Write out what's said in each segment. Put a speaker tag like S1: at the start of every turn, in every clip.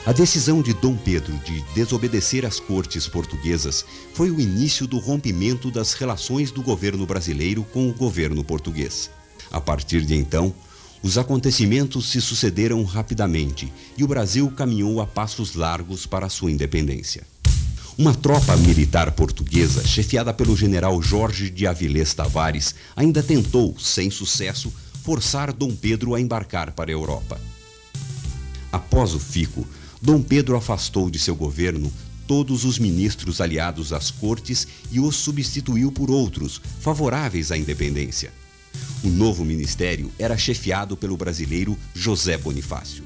S1: A decisão de Dom Pedro de desobedecer às cortes portuguesas foi o início do rompimento das relações do governo brasileiro com o governo português. A partir de então, os acontecimentos se sucederam rapidamente e o Brasil caminhou a passos largos para a sua independência. Uma tropa militar portuguesa, chefiada pelo general Jorge de Avilés Tavares, ainda tentou, sem sucesso, forçar Dom Pedro a embarcar para a Europa. Após o fico, Dom Pedro afastou de seu governo todos os ministros aliados às cortes e os substituiu por outros, favoráveis à independência. O novo ministério era chefiado pelo brasileiro José Bonifácio.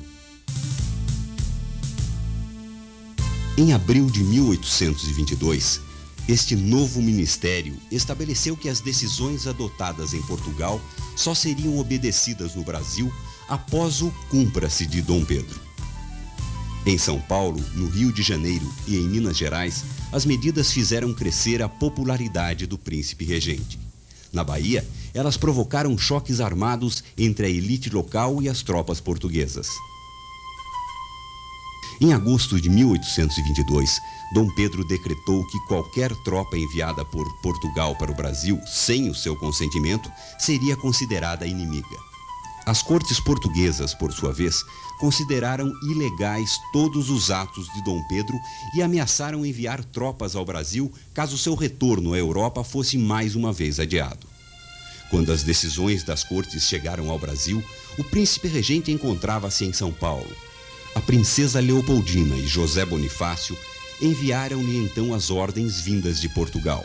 S1: Em abril de 1822, este novo ministério estabeleceu que as decisões adotadas em Portugal só seriam obedecidas no Brasil após o cúmpra-se de Dom Pedro. Em São Paulo, no Rio de Janeiro e em Minas Gerais, as medidas fizeram crescer a popularidade do príncipe regente. Na Bahia, elas provocaram choques armados entre a elite local e as tropas portuguesas. Em agosto de 1822, Dom Pedro decretou que qualquer tropa enviada por Portugal para o Brasil sem o seu consentimento seria considerada inimiga. As cortes portuguesas, por sua vez, consideraram ilegais todos os atos de Dom Pedro e ameaçaram enviar tropas ao Brasil caso seu retorno à Europa fosse mais uma vez adiado. Quando as decisões das cortes chegaram ao Brasil, o príncipe regente encontrava-se em São Paulo. A princesa Leopoldina e José Bonifácio enviaram-lhe então as ordens vindas de Portugal.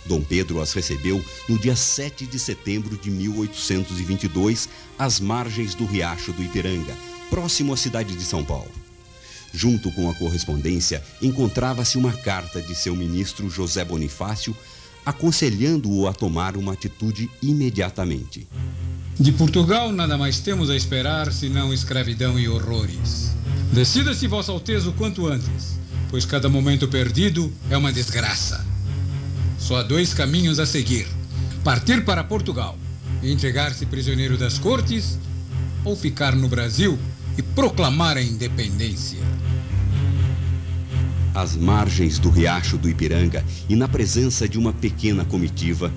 S1: Dom Pedro as recebeu no dia 7 de setembro de 1822, às margens do Riacho do Ipiranga, próximo à cidade de São Paulo. Junto com a correspondência, encontrava-se uma carta de seu ministro José Bonifácio, aconselhando-o a tomar uma atitude imediatamente.
S2: De Portugal nada mais temos a esperar senão escravidão e horrores. Decida-se, Vossa Alteza, o quanto antes, pois cada momento perdido é uma desgraça. Só há dois caminhos a seguir: partir para Portugal e entregar-se prisioneiro das cortes, ou ficar no Brasil e proclamar a independência.
S1: Às margens do Riacho do Ipiranga e na presença de uma pequena comitiva,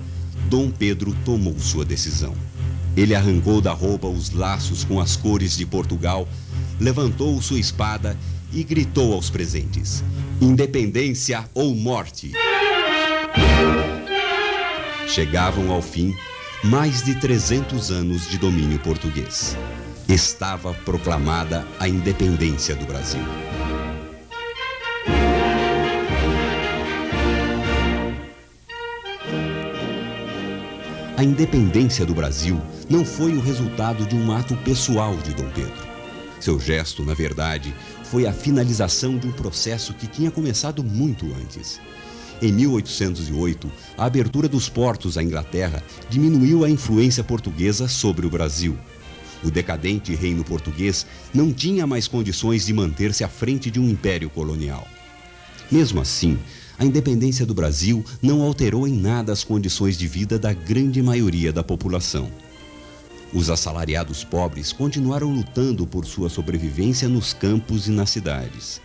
S1: Dom Pedro tomou sua decisão. Ele arrancou da roupa os laços com as cores de Portugal, levantou sua espada e gritou aos presentes: independência ou morte! Chegavam ao fim mais de 300 anos de domínio português. Estava proclamada a independência do Brasil. A independência do Brasil não foi o resultado de um ato pessoal de Dom Pedro. Seu gesto, na verdade, foi a finalização de um processo que tinha começado muito antes. Em 1808, a abertura dos portos à Inglaterra diminuiu a influência portuguesa sobre o Brasil. O decadente reino português não tinha mais condições de manter-se à frente de um império colonial. Mesmo assim, a independência do Brasil não alterou em nada as condições de vida da grande maioria da população. Os assalariados pobres continuaram lutando por sua sobrevivência nos campos e nas cidades.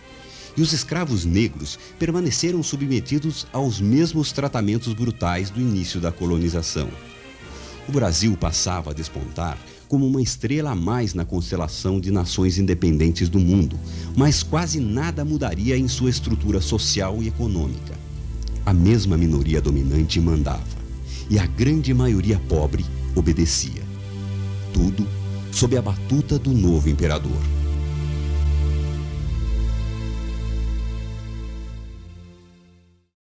S1: E os escravos negros permaneceram submetidos aos mesmos tratamentos brutais do início da colonização. O Brasil passava a despontar como uma estrela a mais na constelação de nações independentes do mundo, mas quase nada mudaria em sua estrutura social e econômica. A mesma minoria dominante mandava, e a grande maioria pobre obedecia. Tudo sob a batuta do novo imperador.